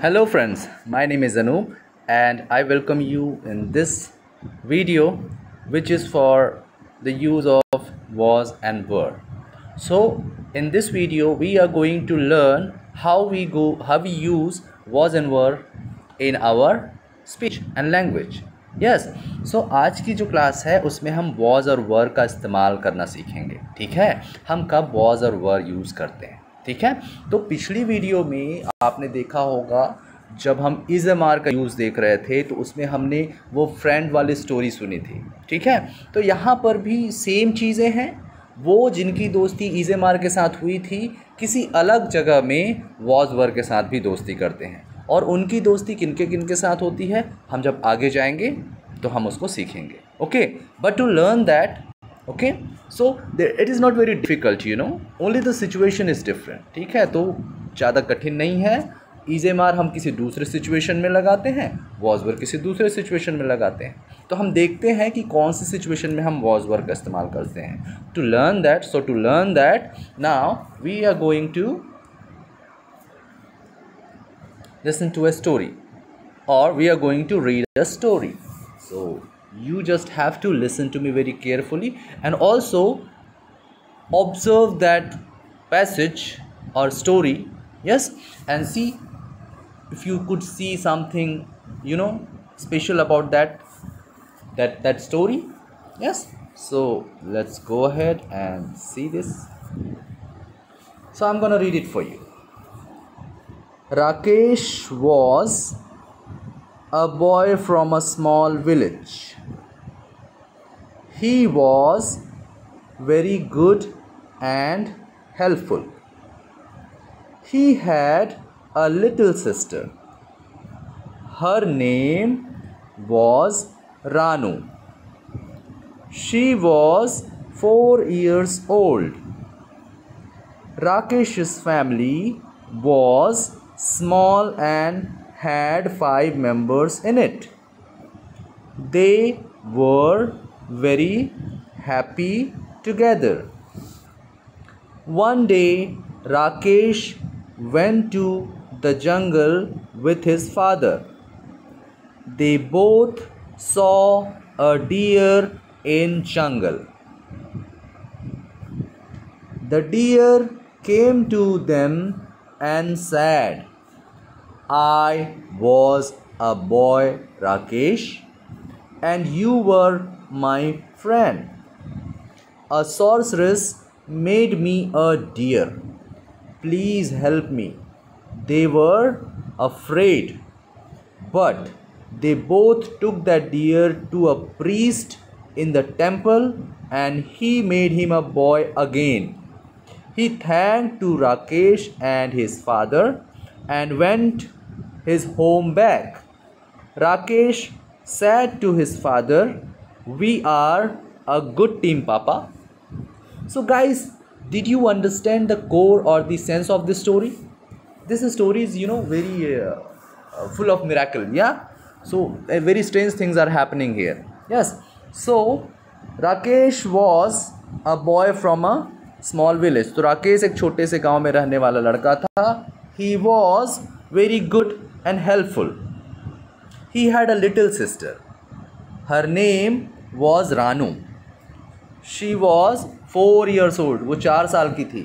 Hello friends, my name is Anup and I welcome you in this video which is for the use of was and were. So in this video we are going to learn how we use was and were in our speech and language. Yes, so आज की जो class है उसमें हम was और were का इस्तेमाल करना सीखेंगे. ठीक है, हम कब was और were यूज़ करते हैं. ठीक है, तो पिछली वीडियो में आपने देखा होगा जब हम इज़ एम आर का यूज़ देख रहे थे तो उसमें हमने वो फ्रेंड वाली स्टोरी सुनी थी. ठीक है, तो यहाँ पर भी सेम चीज़ें हैं. वो जिनकी दोस्ती इज़ एम आर के साथ हुई थी किसी अलग जगह में वॉज वर के साथ भी दोस्ती करते हैं, और उनकी दोस्ती किनके किनके साथ होती है हम जब आगे जाएंगे तो हम उसको सीखेंगे. Okay, but to learn that, okay, so it is not very difficult, you know, only the situation is different. ठीक है, तो ज़्यादा कठिन नहीं है. इज़ एम आर हम किसी दूसरे सिचुएशन में लगाते हैं, वॉज वर किसी दूसरे सिचुएशन में लगाते हैं. तो हम देखते हैं कि कौन सी सिचुएशन में हम वॉज वर का इस्तेमाल करते हैं. To learn that now we are going to listen to a story, or we are going to read a story. So you just have to listen to me very carefully and also observe that passage or story. Yes, and see if you could see something, you know, special about that story. Yes, so let's go ahead and see this. So I'm gonna read it for you. Rakesh was a boy from a small village. He was very good and helpful. He had a little sister. Her name was Ranu. She was 4 years old. Rakesh's family was small and had 5 members in it. They were very happy together. One day, Rakesh went to the jungle with his father. They both saw a deer in jungle. The deer came to them and said, "I was a boy, Rakesh, and you were my friend. A sorceress made me a deer. Please help me." They were afraid, but they both took that deer to a priest in the temple and he made him a boy again. He thanked to Rakesh and his father and went his home back. Rakesh said to his father, "We are a good team, Papa." So guys, did you understand the core or the sense of this story? This story is, you know, very full of miracle. Yeah, so very strange things are happening here. Yes, so Rakesh was a boy from a small village. तो राकेश एक छोटे से गांव में रहने वाला लड़का था. He was very good and helpful. He had a little sister. Her name was Ranu. She was 4 years old. वो 4 साल की थी.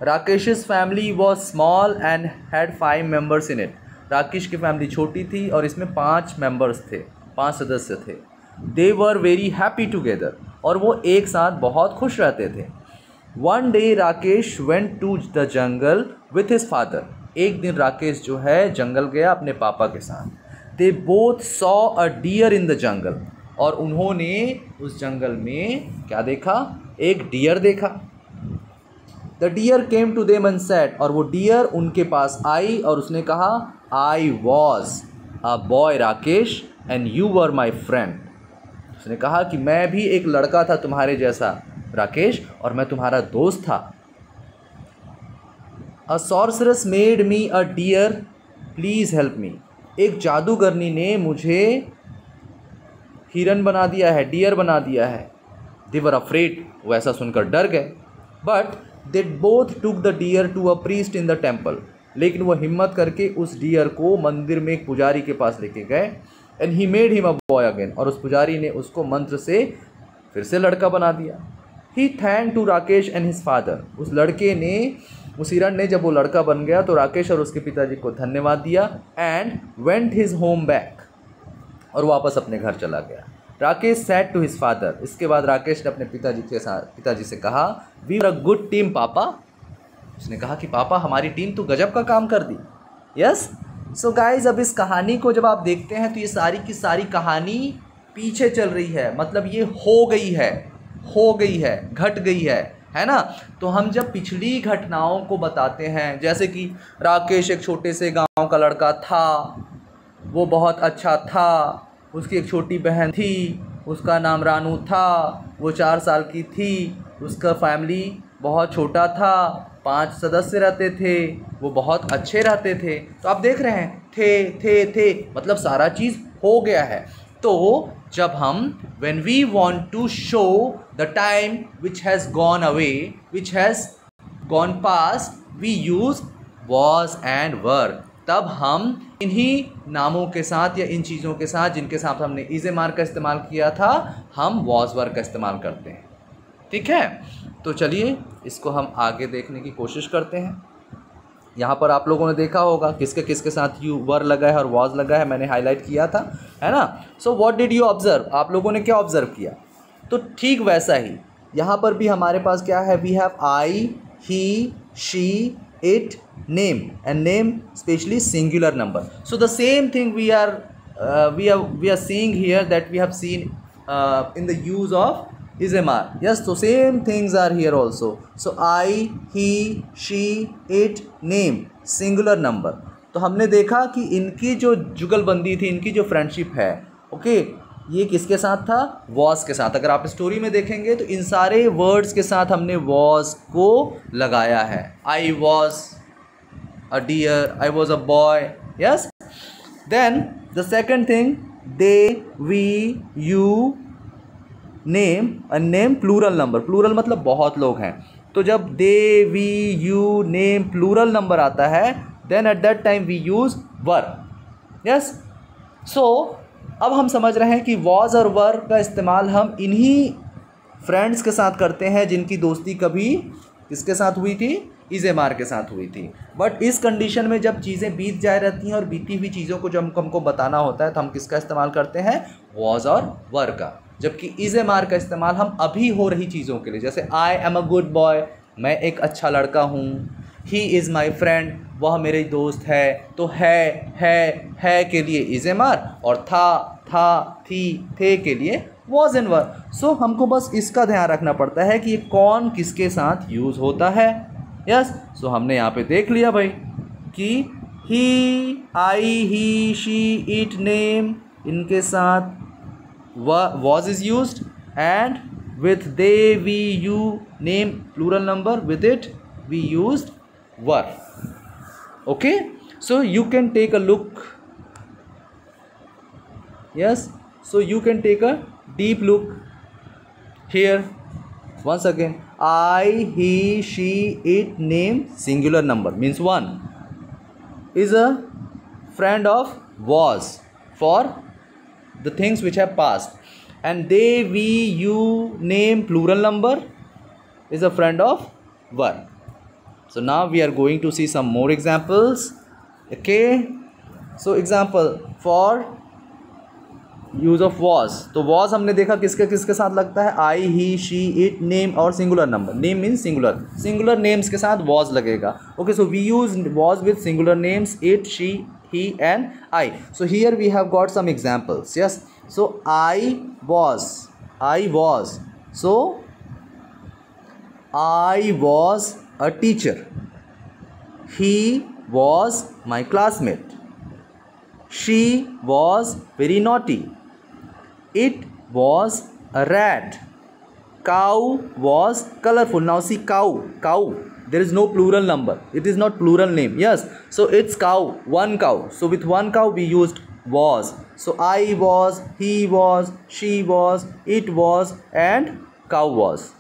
Rakesh's family was small and had 5 members in it. Rakesh की फैमिली छोटी थी और इसमें 5 members थे, 5 सदस्य थे. दे वर वेरी हैप्पी टुगेदर. और वो एक साथ बहुत खुश रहते थे. One day Rakesh went to the jungle with his father. एक दिन राकेश जो है जंगल गया अपने पापा के साथ. They both saw a deer in the jungle. और उन्होंने उस जंगल में क्या देखा? एक डियर देखा. The deer came to them and said, और वो डियर उनके पास आई और उसने कहा, I was a boy Rakesh and you were my friend. उसने कहा कि मैं भी एक लड़का था तुम्हारे जैसा राकेश और मैं तुम्हारा दोस्त था. A sorceress made me a deer, please help me. एक जादूगरनी ने मुझे हिरन बना दिया है, डियर बना दिया है. They were afraid. वो ऐसा सुनकर डर गए. But they both took the deer to a priest in the temple. लेकिन वो हिम्मत करके उस डियर को मंदिर में एक पुजारी के पास लेके गए and he made him a boy again, और उस पुजारी ने उसको मंत्र से फिर से लड़का बना दिया। He thank to Rakesh and his father, उस लड़के ने, उस हिरण ने जब वो लड़का बन गया तो राकेश और उसके पिताजी को धन्यवाद दिया and went his home back, और वापस अपने घर चला गया। Rakesh said to his father, इसके बाद राकेश ने अपने पिताजी से कहा, we are a good team papa. उसने कहा कि पापा हमारी टीम तो गजब का काम कर दी। यस, सो गाइज अब इस कहानी को जब आप देखते हैं तो ये सारी की सारी कहानी पीछे चल रही है, मतलब ये हो गई है, घट गई है ना। तो हम जब पिछली घटनाओं को बताते हैं, जैसे कि राकेश एक छोटे से गांव का लड़का था, वो बहुत अच्छा था, उसकी एक छोटी बहन थी, उसका नाम रानू था, वो 4 साल की थी, उसका फैमिली बहुत छोटा था, 5 सदस्य रहते थे, वो बहुत अच्छे रहते थे। तो आप देख रहे हैं थे मतलब सारा चीज़ हो गया है। तो जब हम when we want to show the time which has gone away, which has gone past, we use was and were। तब हम इन्हीं नामों के साथ या इन चीज़ों के साथ जिनके साथ हमने इज ए मार का इस्तेमाल किया था, हम was were का इस्तेमाल करते हैं। ठीक है, तो चलिए इसको हम आगे देखने की कोशिश करते हैं। यहाँ पर आप लोगों ने देखा होगा किसके साथ यू वर लगा है और वॉज लगा है, मैंने हाईलाइट किया था, है ना। So what did you observe, आप लोगों ने क्या ऑब्जर्व किया? तो ठीक वैसा ही यहाँ पर भी हमारे पास क्या है, we have I, he, she, it, name, and name specially singular number. So the same thing we are seeing here that we have seen in the use of is a mar। Yes, so same things are here also। So I, he, she, it, name, singular number। तो हमने देखा कि इनकी जो जुगलबंदी थी, इनकी जो फ्रेंडशिप है, ओके, ये किसके साथ था? was के साथ। अगर आप स्टोरी में देखेंगे तो इन सारे वर्ड्स के साथ हमने was को लगाया है। I was a deer, I was a boy। Yes, then the second thing, they, we, you, name, name plural number, plural मतलब बहुत लोग हैं। तो जब they, we, you, name plural number आता है, then at that time we use were. Yes, so अब हम समझ रहे हैं कि वॉज और वर का इस्तेमाल हम इन्हीं फ्रेंड्स के साथ करते हैं जिनकी दोस्ती कभी किसके साथ हुई थी? इज़ेमार के साथ हुई थी। बट इस कंडीशन में जब चीज़ें बीत जाए रहती हैं और बीती हुई चीज़ों को जब हमको बताना होता है तो हम किसका इस्तेमाल करते हैं? वॉज और वर का। जबकि इज़ेमार का इस्तेमाल हम अभी हो रही चीज़ों के लिए, जैसे I am a good boy, मैं एक अच्छा लड़का हूँ, ही इज़ माई फ्रेंड, वह मेरे दोस्त है, तो है के लिए इज़ेमार, और था, थी, थे के लिए वॉज एंड वर। सो हमको बस इसका ध्यान रखना पड़ता है कि ये कौन किसके साथ यूज़ होता है। यस, सो हमने यहाँ पे देख लिया भाई कि ही, आई, ही, शी, इट, नेम, इनके साथ was is used, and with they, we, you, name plural number, with it we used were। Okay, so you can take a look। Yes, so you can take a deep look here once again। I, he, she, it, name singular number means one is a friend of was for the things which have passed, and they, we, you, name plural number is a friend of were। So now we are going to see some more examples। Okay, so example for use of was। तो was हमने देखा किसके साथ लगता है? I, he, she, it, name और singular number. Name means singular names के साथ was लगेगा। Okay, so we use was with singular names it, she, he and I। So here we have got some examples। Yes, so I was, so I was a teacher, he was my classmate, she was very naughty, it was a rat, cow was colorful। Now see cow, there is no plural number, it is not plural name। Yes, so it's cow, one cow, so with one cow we used was। So I was, he was, she was, it was and cow was।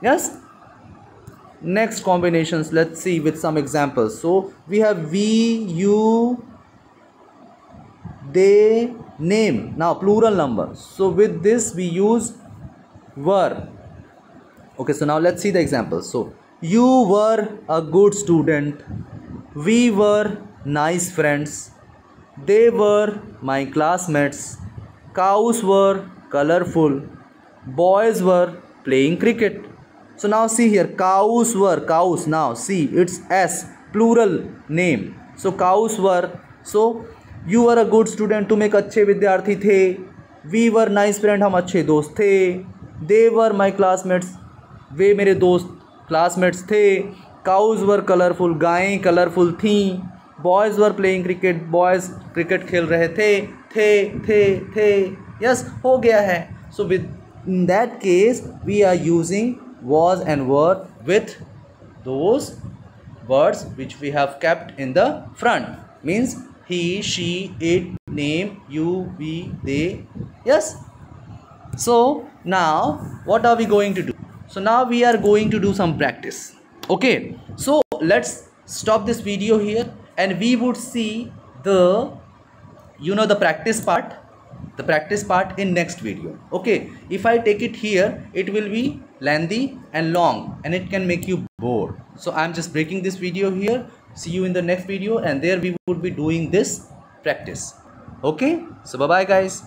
Yes, next combinations, let's see with some examples. So we have we, you, they, name. Now plural number, so with this we use were. Okay, so now let's see the examples. So you were a good student, we were nice friends, they were my classmates, cows were colorful, boys were playing cricket. So now see here, cows were, cows, now see it's s, plural name. So cows were. So you were a good student, तुम एक अच्छे विद्यार्थी थे, we were nice friend, हम अच्छे दोस्त थे, they were my classmates, वे मेरे दोस्त क्लासमेट्स थे, cows were colorful, गायें कलरफुल थीं, boys were playing cricket, boys cricket खेल रहे थे, यस हो गया है. So with in that case we are using was and were with those words which we have kept in the front, means he, she, it, name, you, we, they. Yes. So now what are we going to do? So now we are going to do some practice. Okay, so let's stop this video here and we would see the the practice part in next video. Okay, if I take it here it will be lengthy and long and it can make you bored, so I'm just breaking this video here. See you in the next video and there we would be doing this practice. Okay, so bye bye guys.